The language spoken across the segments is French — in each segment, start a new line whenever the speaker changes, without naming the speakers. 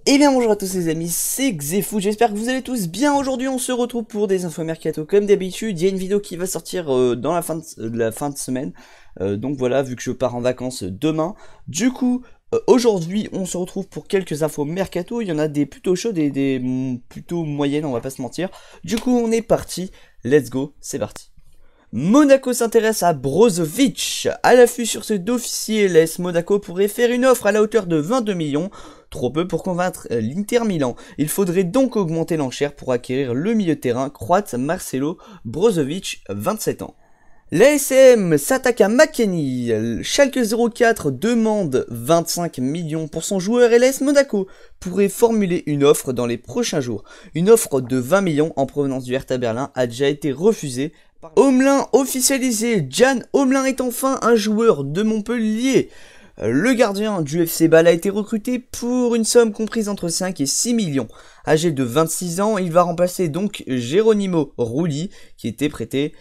Et bien bonjour à tous les amis, c'est Xefou, j'espère que vous allez tous bien. Aujourd'hui on se retrouve pour des infos mercato comme d'habitude. Il y a une vidéo qui va sortir dans la fin de semaine, donc voilà, vu que je pars en vacances demain. Du coup, aujourd'hui on se retrouve pour quelques infos mercato. Il y en a des plutôt chaudes et des plutôt moyennes, on va pas se mentir. Du coup on est parti, let's go, c'est parti. Monaco s'intéresse à Brozovic. À l'affût sur ce dossier, l'AS Monaco pourrait faire une offre à la hauteur de 22 millions, trop peu pour convaincre l'Inter Milan. Il faudrait donc augmenter l'enchère pour acquérir le milieu de terrain croate Marcelo Brozovic, 27 ans. L'ASM s'attaque à McKennie. Schalke 04 demande 25 millions pour son joueur et l'AS Monaco pourrait formuler une offre dans les prochains jours. Une offre de 20 millions en provenance du Hertha Berlin a déjà été refusée. Omelin officialisé, Jan Omelin est enfin un joueur de Montpellier. Le gardien du FC Bâle a été recruté pour une somme comprise entre 5 et 6 millions. Âgé de 26 ans, il va remplacer donc Geronimo Rulli qui était prêté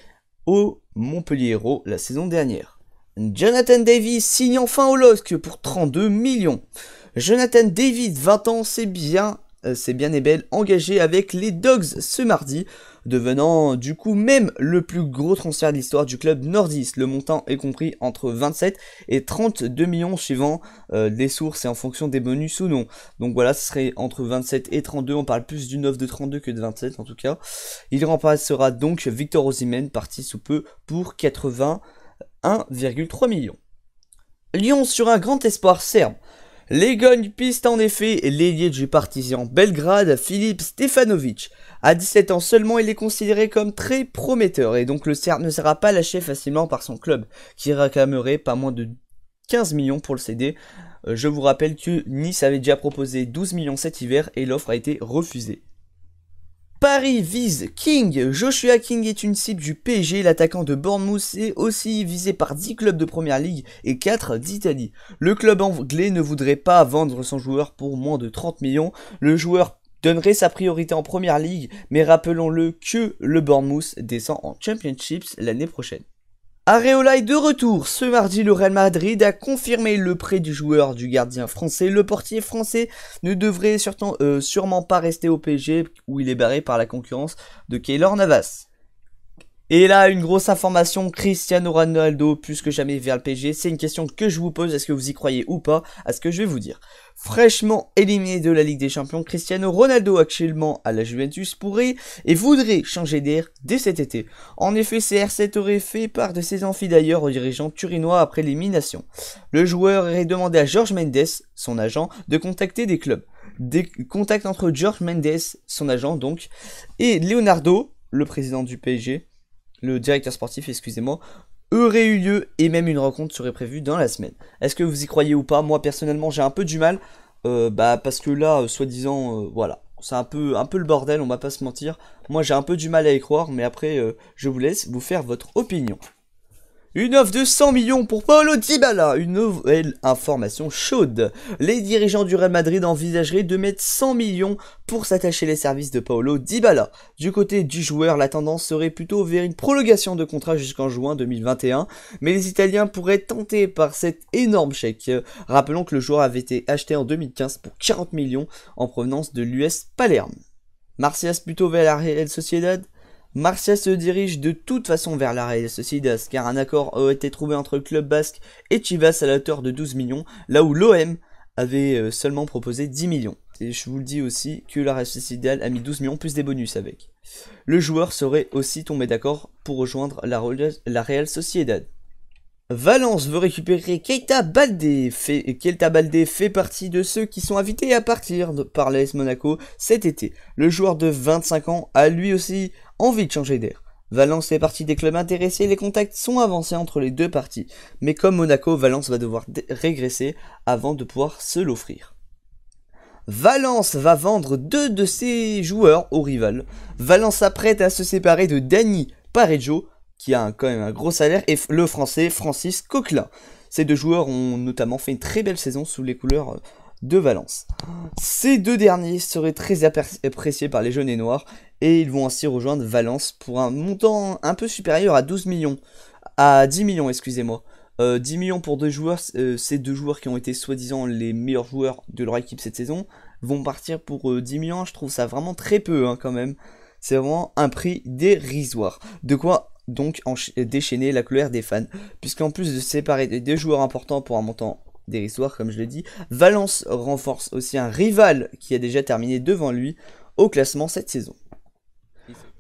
au Montpellier Hérault la saison dernière. Jonathan Davis signe enfin au LOSC pour 32 millions. Jonathan Davis, 20 ans, c'est bien et belle, engagé avec les Dogs ce mardi, devenant du coup même le plus gros transfert de l'histoire du club nordiste. Le montant est compris entre 27 et 32 millions suivant les sources et en fonction des bonus ou non. Donc voilà, ce serait entre 27 et 32, on parle plus d'une offre de 32 que de 27 en tout cas. Il remplacera donc Victor Osimhen, parti sous peu pour 81,3 millions. Lyon sur un grand espoir serbe. Les Gognes pistent en effet l'ailier du Partizan Belgrade, Filip Stefanovic. À 17 ans seulement, il est considéré comme très prometteur et donc le Serbe ne sera pas lâché facilement par son club, qui réclamerait pas moins de 15 millions pour le céder. Je vous rappelle que Nice avait déjà proposé 12 millions cet hiver et l'offre a été refusée. Paris vise King. Joshua King est une cible du PSG. L'attaquant de Bournemouth est aussi visé par 10 clubs de première ligue et 4 d'Italie. Le club anglais ne voudrait pas vendre son joueur pour moins de 30 millions. Le joueur donnerait sa priorité en première ligue, mais rappelons-le que le Bournemouth descend en Championships l'année prochaine. Areola est de retour. Ce mardi, le Real Madrid a confirmé le prêt du joueur du gardien français. Le portier français ne devrait sûrement pas rester au PSG où il est barré par la concurrence de Keylor Navas. Et là, une grosse information, Cristiano Ronaldo plus que jamais vers le PSG. C'est une question que je vous pose, est-ce que vous y croyez ou pas à ce que je vais vous dire. Fraîchement éliminé de la Ligue des Champions, Cristiano Ronaldo, actuellement à la Juventus, pourrait et voudrait changer d'air dès cet été. En effet, CR7 aurait fait part de ses envies d'ailleurs au dirigeant turinois après l'élimination. Le joueur aurait demandé à Jorge Mendes, son agent, de contacter des clubs. Des contacts entre Jorge Mendes, son agent donc, et Leonardo, le président du PSG, le directeur sportif, excusez-moi, aurait eu lieu et même une rencontre serait prévue dans la semaine. Est-ce que vous y croyez ou pas? Moi personnellement j'ai un peu du mal, parce que là, soi-disant, voilà, c'est un peu le bordel, on va pas se mentir. Moi j'ai un peu du mal à y croire, mais après je vous laisse vous faire votre opinion. Une offre de 100 millions pour Paulo Dybala, une nouvelle information chaude. Les dirigeants du Real Madrid envisageraient de mettre 100 millions pour s'attacher les services de Paulo Dybala. Du côté du joueur, la tendance serait plutôt vers une prolongation de contrat jusqu'en juin 2021, mais les Italiens pourraient être tentés par cet énorme chèque. Rappelons que le joueur avait été acheté en 2015 pour 40 millions en provenance de l'US Palerme. Martial plutôt vers la Real Sociedad. Martial se dirige de toute façon vers la Real Sociedad car un accord a été trouvé entre le club basque et Chivas à la hauteur de 12 millions, là où l'OM avait seulement proposé 10 millions. Et je vous le dis aussi que la Real Sociedad a mis 12 millions plus des bonus avec. Le joueur serait aussi tombé d'accord pour rejoindre la Real Sociedad. Valence veut récupérer Keita Baldé. Keita Baldé fait partie de ceux qui sont invités à partir par l'AS Monaco cet été. Le joueur de 25 ans a lui aussi envie de changer d'air. Valence fait partie des clubs intéressés, les contacts sont avancés entre les deux parties. Mais comme Monaco, Valence va devoir régresser avant de pouvoir se l'offrir. Valence va vendre 2 de ses joueurs au rival. Valence s'apprête à se séparer de Dani Parejo, qui a quand même un gros salaire, et le français Francis Coquelin. Ces deux joueurs ont notamment fait une très belle saison sous les couleurs de Valence. Ces deux derniers seraient très appréciés par les jaunes et noirs, et ils vont ainsi rejoindre Valence pour un montant un peu supérieur à 10 millions, excusez-moi. 10 millions pour deux joueurs, ces deux joueurs qui ont été soi-disant les meilleurs joueurs de leur équipe cette saison. vont partir pour 10 millions. Je trouve ça vraiment très peu hein, quand même. C'est vraiment un prix dérisoire. De quoi donc déchaîner la colère des fans, puisqu'en plus de séparer des 2 joueurs importants pour un montant dérisoire, comme je l'ai dit, Valence renforce aussi un rival qui a déjà terminé devant lui au classement cette saison.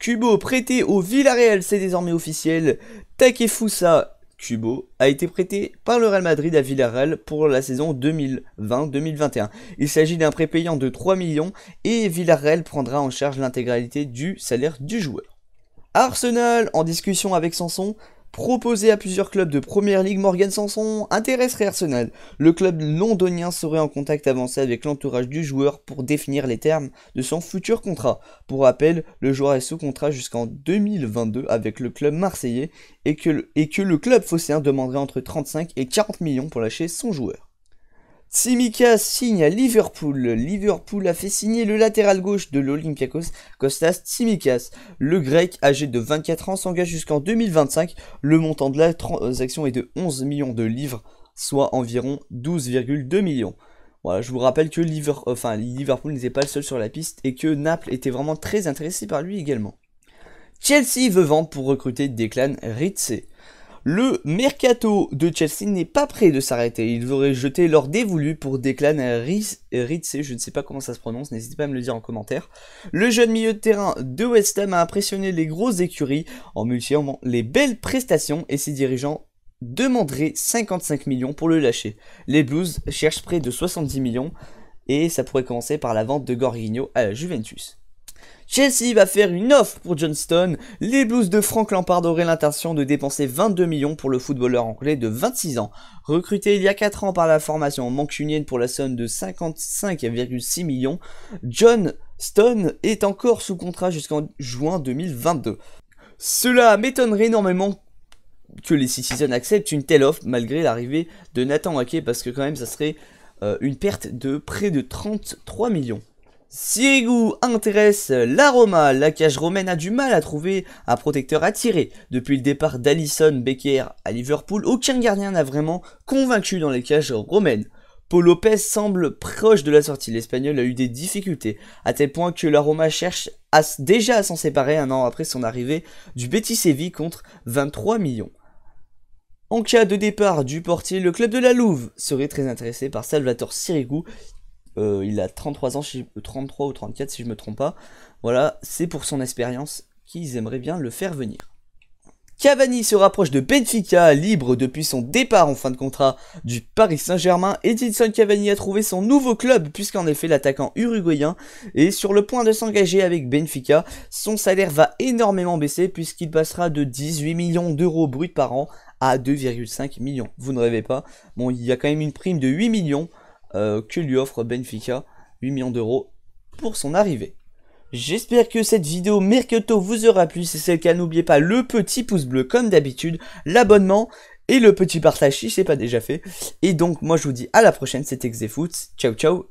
Kubo prêté au Villarreal, c'est désormais officiel. Takefusa Kubo a été prêté par le Real Madrid à Villarreal pour la saison 2020-2021. Il s'agit d'un prêt payant de 3 millions et Villarreal prendra en charge l'intégralité du salaire du joueur. Arsenal, en discussion avec Sanson, proposé à plusieurs clubs de Première Ligue, Morgan Sanson intéresserait Arsenal. Le club londonien serait en contact avancé avec l'entourage du joueur pour définir les termes de son futur contrat. Pour rappel, le joueur est sous contrat jusqu'en 2022 avec le club marseillais et que le club phocéen demanderait entre 35 et 40 millions pour lâcher son joueur. Tsimikas signe à Liverpool. Liverpool a fait signer le latéral gauche de l'Olympiakos, Kostas Tsimikas. Le grec, âgé de 24 ans, s'engage jusqu'en 2025. Le montant de la transaction est de 11 millions de livres, soit environ 12,2 millions. Voilà, je vous rappelle que Liverpool n'était pas le seul sur la piste et que Naples était vraiment très intéressé par lui également. Chelsea veut vendre pour recruter Declan Rice. Le mercato de Chelsea n'est pas prêt de s'arrêter. Ils auraient jeté leur dévolu pour Declan Rice, je ne sais pas comment ça se prononce, n'hésitez pas à me le dire en commentaire. Le jeune milieu de terrain de West Ham a impressionné les grosses écuries en multipliant les belles prestations et ses dirigeants demanderaient 55 millions pour le lâcher. Les Blues cherchent près de 70 millions et ça pourrait commencer par la vente de Jorginho à la Juventus. Chelsea va faire une offre pour Johnston. Les Blues de Frank Lampard auraient l'intention de dépenser 22 millions pour le footballeur anglais de 26 ans. Recruté il y a 4 ans par la formation mancunienne pour la somme de 55,6 millions, Johnston est encore sous contrat jusqu'en juin 2022. Cela m'étonnerait énormément que les Citizens acceptent une telle offre malgré l'arrivée de Nathan Ake, parce que quand même ça serait une perte de près de 33 millions. Sirigu intéresse la Roma. La cage romaine a du mal à trouver un protecteur attiré. Depuis le départ d'Alisson Becker à Liverpool, aucun gardien n'a vraiment convaincu dans les cages romaines. Paul Lopez semble proche de la sortie. L'Espagnol a eu des difficultés, à tel point que la Roma cherche déjà à s'en séparer un an après son arrivée du Betis Séville contre 23 millions. En cas de départ du portier, le club de la Louve serait très intéressé par Salvatore Sirigu. Il a 33 ans, 33 ou 34 si je me trompe pas. Voilà, c'est pour son expérience qu'ils aimeraient bien le faire venir. Cavani se rapproche de Benfica, libre depuis son départ en fin de contrat du Paris Saint-Germain. Edinson Cavani a trouvé son nouveau club puisqu'en effet l'attaquant uruguayen est sur le point de s'engager avec Benfica. Son salaire va énormément baisser puisqu'il passera de 18 millions d'euros bruts par an à 2,5 millions. Vous ne rêvez pas. Bon, il y a quand même une prime de 8 millions que lui offre Benfica, 8 millions d'euros pour son arrivée. J'espère que cette vidéo Mercato vous aura plu. Si c'est le cas, n'oubliez pas le petit pouce bleu comme d'habitude, l'abonnement et le petit partage si c'est pas déjà fait. Et donc moi je vous dis à la prochaine, c'était Xefoot. Ciao ciao.